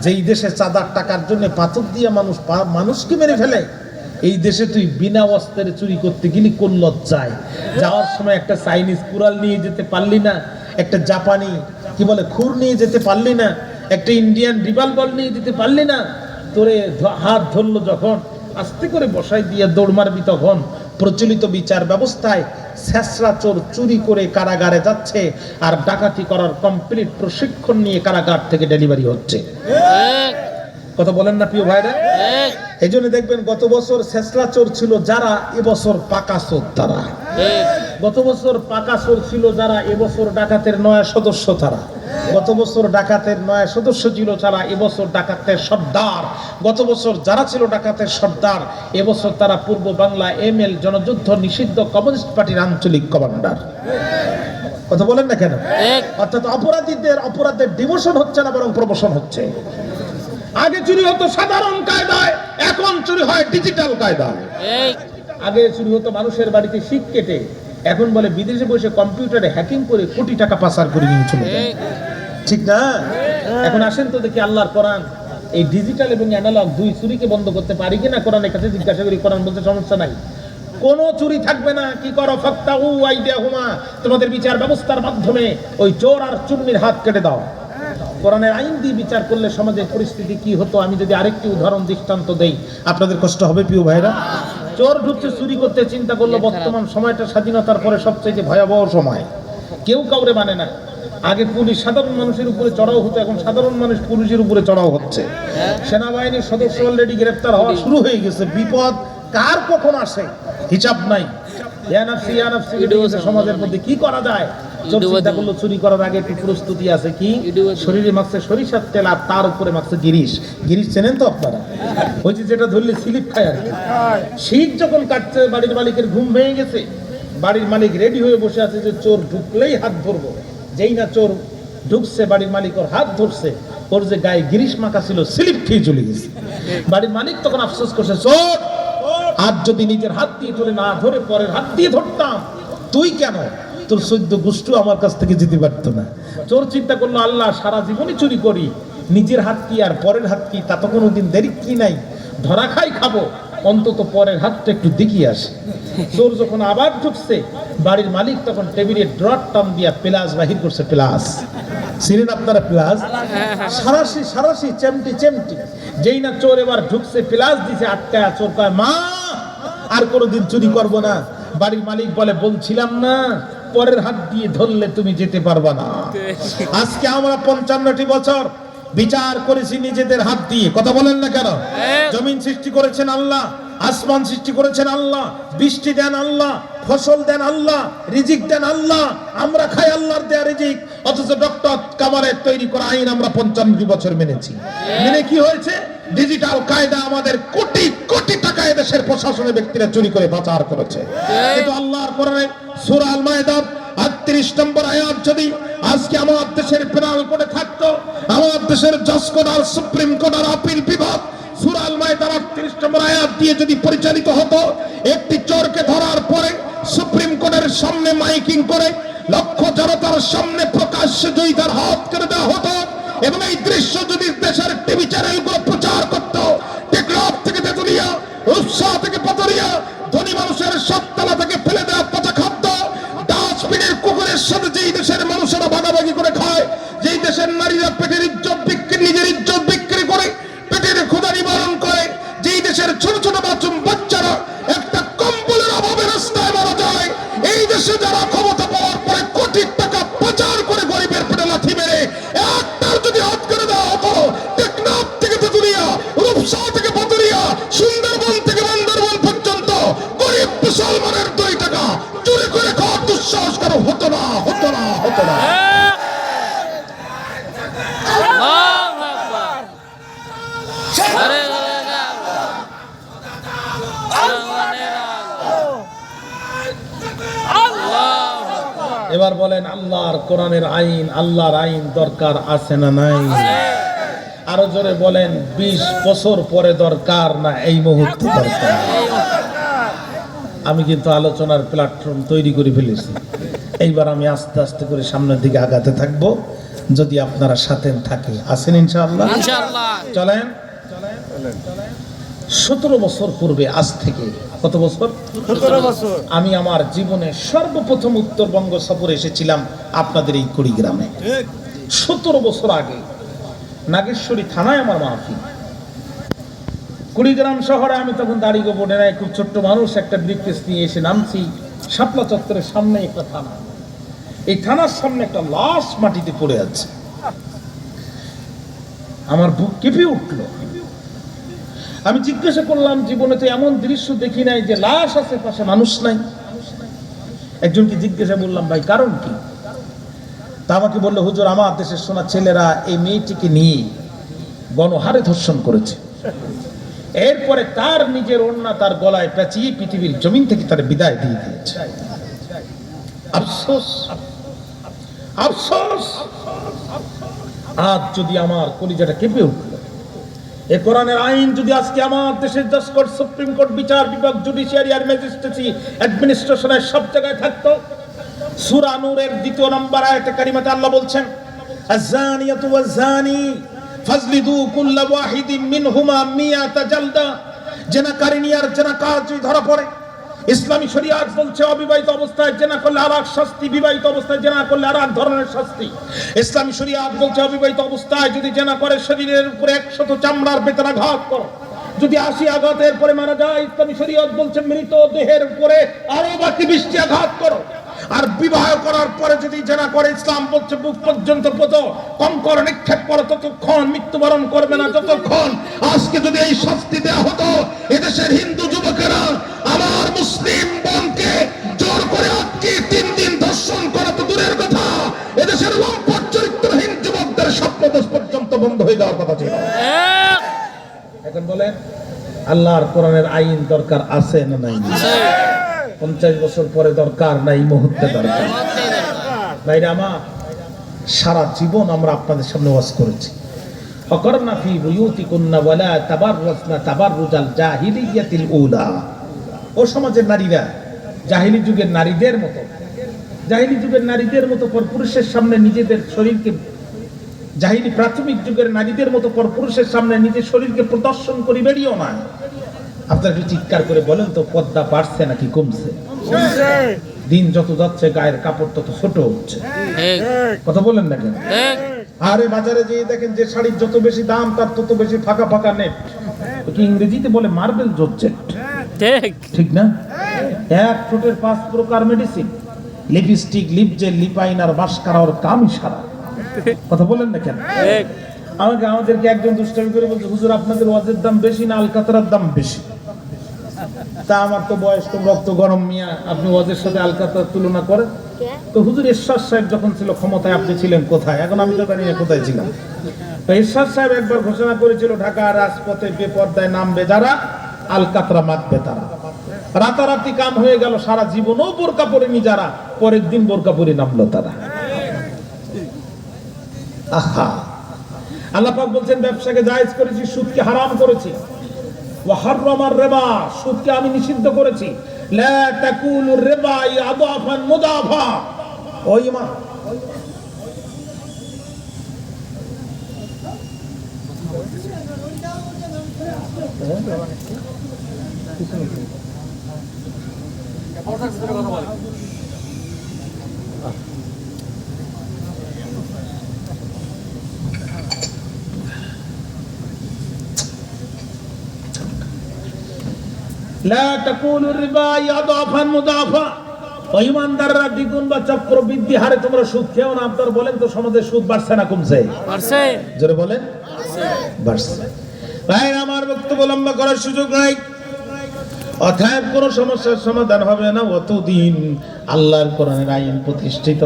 যেই দেশে চাঁদার টাকার জন্য পাথর দিয়ে মানুষকে মেরে ফেলে, এই দেশে তুই বিনা অস্ত্রে চুরি করতে গেলি কোন লজ্জায়? যাওয়ার সময় একটা চাইনিজ কুড়াল নিয়ে যেতে পারলি না, একটা জাপানি কি বলে খুর নিয়ে যেতে পারলি না, একটা ইন্ডিয়ান রিভলভার নিয়ে যেতে পারলি না। তোরে হাত ধরলো যখন, আস্তে করে বসাই দিয়ে দৌড় মারবি তখন। প্রচলিত বিচার ব্যবস্থায় ছেঁচড়া চোর চুরি করে কারাগারে যাচ্ছে, আর ডাকাতি করার কমপ্লিট প্রশিক্ষণ নিয়ে কারাগার থেকে ডেলিভারি হচ্ছে। কথা বলেন না প্রিয় ভাইরা? এই জন্য দেখবেন গত বছর ছেঁচড়া চোর ছিল যারা, এবছর পাকা চোর তারা। গত বছর পাকা চোর ছিল যারা, এবছর ডাকাতের নয়া সদস্য তারা। গত বছর ডাকাতের নয়া সদস্য ছিল যারা, এবছর ডাকাতের সর্দার। গত বছর যারা ছিল ডাকাতের সর্দার, এবছর তারা পূর্ব বাংলা ML জনযুদ্ধ নিষিদ্ধ কমিউনিস্ট পার্টির আঞ্চলিক কমান্ডার। কথা বলেন না কেন? অর্থাৎ অপরাধের ডিমোশন হচ্ছে না, বরং প্রমোশন হচ্ছে। আগে চুরি হতো সাধারণ কায়দায়, এখন চুরি হয় ডিজিটাল কায়দায়। আগে চুরি হতো মানুষের বাড়িতে শিক কেটে, এখন বলে বিদেশে বসে কম্পিউটারে হ্যাকিং করে কোটি টাকা পাচার করে নিয়ে চলে যায়। ঠিক না? এখন আসেন তো দেখি আল্লাহর কোরআন এই ডিজিটাল এবং অ্যানালগ দুই চুরিকে বন্ধ করতে পারি কিনা। কোরআনের কাছে জিজ্ঞাসা করি, কোরআন বলতে সমস্যা নাই, কোনো চুরি থাকবে না। কি করো? ফাক্তাউ আইদিয়াহুমা, তোমাদের বিচার ব্যবস্থার মাধ্যমে ওই চোর আর চুন্নির হাত কেটে দাও। কোরআনের আইন দিয়ে বিচার করলে সমাজের পরিস্থিতি কি হতো, আমি যদি আরেকটি উদাহরণ দৃষ্টান্ত দেই, আপনাদের কষ্ট হবে প্রিয় ভাইরা। চোর ঢুকছে চুরি করতে, চিন্তা করলো বর্তমান সময়টা স্বাধীনতার পরে সবচেয়ে ভয়াবহ সময়, কেউ কাউরে মানে না। আগে পুলিশ সাধারণ মানুষের উপরে চড়াও হতো, এখন সাধারণ মানুষ পুলিশের উপরে চড়াও হচ্ছে। সেনাবাহিনীর সদস্য অলরেডি গ্রেফতার হওয়া শুরু হয়ে গেছে। বিপদ কার কখন আসে হিসাব নাই। সমাজের মধ্যে কি করা যায়? চিন্তা করলো চুরি করার আগে একটু প্রস্তুতি আছে। কি? শরীরে মাখছে সরিষার তেল, আর তার উপরে মাখছে গিরিশ। গিরিশ চেনেন তো আপনারা? ওই যে যেটা ধরলে স্লিপ খায় আর কি। শীত যখন কাটছে, বাড়ির মালিকের ঘুম ভেঙে গেছে, বাড়ির মালিক রেডি হয়ে বসে আছে যে চোর ঢুকলেই হাত ধরবো। যেই না চোর ঢুকছে, বাড়ির মালিক ওর হাত ধরছে, ওর যে গায়ে গিরিশ মাখা ছিল স্লিপ খেয়ে চলে গেছে। বাড়ির মালিক তখন আফসোস করছে, চোর আজ যদি নিজের হাত দিয়ে ধরে না ধরে পরের হাত দিয়ে ধরতাম, তুই কেন, তোর 14 গোষ্ঠী আমার কাছ থেকে যেতে পারতো না। চোর চিন্তা করলো, আল্লাহ সারা জীবনই চুরি করি, নিজের হাত কি আর পরের হাত কি, তা তো কোনোদিন দেরি কি নাই, ধরা খাই খাবো, অন্তত পরের হাতটা একটু দেখিয়ে আসে। চোর যখন আবার ঢুকছে, বাড়ির মালিক তখন টেবিলে ড্রট টান দিয়া প্লাস বাহির করছে। প্লাস ছিলেন আপনারা? প্লাস সারাশি সারাশি চেমটি চেমটি। যেই না চোর এবার ঢুকছে, প্লাস দিছে আটকায়। চোর কয়, মা আর কোনোদিন চুরি করব না। বাড়ির মালিক বলে, বলছিলাম না পরের হাত দিয়ে ধরলে তুমি যেতে পারবা না। আজকে আমরা 55টি বছর বিচার করেছি নিজেদের হাত দিয়ে। কথা বলেন না কেন? জমিন সৃষ্টি করেছেন আল্লাহ, আসমান সৃষ্টি করেছেন আল্লাহ, বৃষ্টি দেন আল্লাহ, ফসল দেন আল্লাহ, রিজিক দেন আল্লাহ, আমরা খাই আল্লাহর দেয়া রিজিক। অথচ ডক্টর কামালের তৈরি করা আইন আমরা 55 বছর মেনেছি। মেনে কি হয়েছে? ডিজিটাল কায়দা আমাদের কোটি কোটি টাকা এদেশের প্রশাসনের ব্যক্তিরা চুরি করে পাচার করেছে। কিন্তু আল্লাহর কোরআনে সূরা আল মায়েদা 38 নম্বর আয়াত যদি আজকে আমার দেশের পেনাল কোডে থাকতো, আমার দেশের জজ কোড আর সুপ্রিম কোর্ট আর আপিল বিভাগ সূরা আল মায়েদার 38 নম্বর আয়াত দিয়ে যদি পরিচালিত হতো, একটি চোরকে ধরার পরে সুপ্রিম কোর্টের সামনে মাইকিং করে লক্ষ জনতার সামনে প্রকাশ্যে যদি তার হাত কেটে দেওয়া হতো, এবং এই দৃশ্য যদি দেশের টিভি চ্যানেলগুলো প্রচার করতো, টেকনাফ থেকে তেতুলিয়া, রূপসা থেকে পাতুরিয়া, ধনী মানুষের সবতলা থেকে ফেলে দেওয়া পচা খাদ্য ডাস্টবিনের কুকুরের সাথে যেই দেশের মানুষেরা ভাগাভাগি করে খায়, যেই দেশের নারীরা পেটের ইজ্জত বিক্রি, নিজের ইজ্জত বিক্রি করে পেটের ক্ষুধা নিবারণ করে, যেই দেশের ছোট ছোট মাসুম বাচ্চারা একটা কম্বলের অভাবে রাস্তায় মারা যায়, এই দেশে যারা ক্ষমতা পাওয়ার পরে কোটি টাকা পাচার করে গরিবের পেটে লাথি মেরে একটার যদি হাত করে দেওয়া হতো, টেকনাফ থেকে তেতুলিয়া, রূপসা থেকে পাতুরিয়া, সুন্দরবন থেকে বান্দরবন পর্যন্ত গরিব মুসলমানের 2 টাকা চুরি করে খাওয়ার দুঃসাহস কারো হতো না, হতো না, হতো না। এবার বলেন, আল্লাহর কোরআনের আইন, আল্লাহর আইন দরকার আছে না নাই? আরো জোরে বলেন, 20 বছর পরে দরকার না এই মুহূর্তে দরকার? আমি কিন্তু আলোচনার প্ল্যাটফর্ম তৈরি করে ফেলেছি। এইবার আমি আস্তে আস্তে করে সামনের দিকে আগাতে থাকবো। যদি আপনারা সাথে থাকে, আছেন ইনশাআল্লাহ? ইনশাআল্লাহ। চলেন। 17 বছর পূর্বে, আজ থেকে কত বছর? 17 বছর। আমি আমার জীবনে সর্বপ্রথম উত্তরবঙ্গ সফরে এসেছিলাম আপনাদের এই কুড়িগ্রামে। 17 বছর আগে নাগেশ্বরী থানায় আমার মাহফিল। কুড়িগ্রাম শহরে আমি তখন দাড়ি গোপনে নাই, খুব ছোট্ট মানুষ, একটা ব্রিফকেস নিয়ে এসে নামছি শাপলা চত্বরের সামনে একটা থানা। এই থানার সামনে একটা লাশ মাটিতে পড়ে আছে। আমার বুক কেঁপে উঠলো। আমি জিজ্ঞাসা করলাম, জীবনে তো এমন দৃশ্য দেখি নাই যে লাশ আছে পাশে মানুষ নাই। একজনকে জিজ্ঞাসা বললাম, ভাই কারণ কি? তা আমাকে বললো, হুজুর আমার দেশের সোনা ছেলেরা এই মেয়েটিকে নিয়ে গণহারে ধর্ষণ করেছে। এরপরে তার নিজের ওড়না তার গলায় পেঁচিয়ে পৃথিবীর জমিন থেকে তার বিদায় দিয়ে দিয়েছে। আফসোস, আফসোস। আজ যদি আমার কলিজাটা কেঁপে উঠল, এ কোরআনের আইন যদি আজকে আমার দেশের জাজ কোর্ট, সুপ্রিম কোর্ট, বিচার বিভাগ, জুডিশিয়ারি আর ম্যাজিস্ট্রেসি, অ্যাডমিনিস্ট্রেশনের সব জায়গায় থাকতো। সূরা নূরের 2 নম্বর আয়াতে কারিমাতে আল্লাহ বলছেন, আয-যানিয়াতু ওয়াজ-যানি ফাজলিদু কুল্লা ওয়াহিদিন মিনহুমা মিয়াতা জালদা। জেনাকারিনী আর জেনাকার যদি ধরা পড়ে, ইসলামী শরিয়াত বলছে অবিবাহিত অবস্থায় জেনা করলে আর এক শাস্তি, বিবাহিত অবস্থায় জেনা করলে আর এক ধরনের শাস্তি। ইসলামী শরিয়াত বলছে অবিবাহিত অবস্থায় যদি জেনা করে শরীরের উপরে 100 চামড়ার বেদনাঘাত করো, যদি 80 আঘাতের পরে মারা যায়, ইসলামী শরিয়াত বলছে মৃত দেহের উপরে আরো বাকি 20টি আঘাত করো। আর বিবাহ করার পরে যদি জেনা করে, ইসলাম বলছে বুক পর্যন্ত কঙ্কর নিক্ষেপ করো, ততক্ষণ মৃত্যুবরণ করবে না যতক্ষণ। আজকে যদি এই শাস্তি দেওয়া হতো, এদেশের হিন্দু যুবকেরা আমার মুসলিম বোনকে জোর করে আটকে 3 দিন ধর্ষণ করা তো দূরের কথা, এদেশের লম্পট চরিত্রহীন যুবকদের স্বপ্নদোষ পর্যন্ত বন্ধ হয়ে যাওয়ার কথা ছিল। এখন বলেন, আল্লাহর কোরআনের আইন দরকার আছে না নাই? 50 বছর পরে দরকার না, এই মুহূর্তে দরকার। ভাইরা আমার, সারা জীবন আমরা আপনাদের সামনে ওয়াজ করেছি, ফাকারনা ফি বুয়ুতিকুন্না ওয়ালা তাবাররাজনা তাবাররুজাল জাহিলিয়াতিল উলা। ও সমাজের নারীরা জাহিলি যুগের নারীদের মতো, জাহিলি যুগের নারীদের মতো পরপুরুষের সামনে নিজেদের শরীরকে, জাহিলি প্রাথমিক যুগের নারীদের মতো পরপুরুষের সামনে নিজের শরীরকে প্রদর্শন করে বেরিয়েও না। আপনারা একটু চিৎকার করে বলেন তো, পর্দা বাড়ছে নাকি কমছে? দিন যত যাচ্ছে গায়ের কাপড় তত ছোট হচ্ছে। কথা বলেন না কেন? আরে বাজারে যেয়ে দেখেন যে শাড়ির যত বেশি দাম তার তত বেশি ফাঁকা ফাঁকা নেট, কি ইংরেজিতে বলে মার্বেল জর্জেট। ঠিক না? 1 ফুটের 5 প্রকার medicine, lipstick, lip gel, lipliner, mascara, ওর কামই সারা। কথা বলেন না কেন? আমাদেরকে একজন দুষ্টামি করে বলছে, হুজুর আপনাদের ওয়াজের দাম বেশি না আলকাতরার দাম বেশি? তা আমার তো বয়স কম, রক্ত গরম মিয়া, আপনি ওয়াজের সাথে আলকাতরার তুলনা করেন? তো হুজুর এরশাদ সাহেব যখন ছিল ক্ষমতায় আপনি ছিলেন কোথায়? এখন আমি তো জানি না কোথায় ছিলাম। তো এরশাদ সাহেব একবার ঘোষণা করেছিল, ঢাকা রাজপথে বেপর্দায় নামবে যারা, আলকাতরা মাখবে তারা। রাতারাতি কাম হয়ে গেল, সারা জীবনও বোরকা পরেনি যারা, পরের দিন বোরকা পরে নামলো তারা। আহা, আল্লাহ পাক বলছেন ব্যবসাকে জায়েজ করেছি, সুদকে হারাম করেছি। ওয়া হাররামার রিবা, সুদকে আমি নিষিদ্ধ করেছি। লা তাকুলুর রিবা আদাফান মুদাফা। ওই মা লা তাকুলুর রিবা আদাফান মুদাফা। ইমানদাররা দ্বিগুণ বা চক্রবৃদ্ধি হারে তোমরা সুদ খেও না। আপনারা বলেন তো সমাজে সুদ বাড়ছে না কমছে? বাড়ছে। জোরে বলেন, বাড়ছে। ভাই আমার বক্তব্য লম্বা করার সুযোগ নাই। অতএব কোন সমস্যার সমাধান হবে না অতদিন আল্লাহর কোরআনের আইন প্রতিষ্ঠিত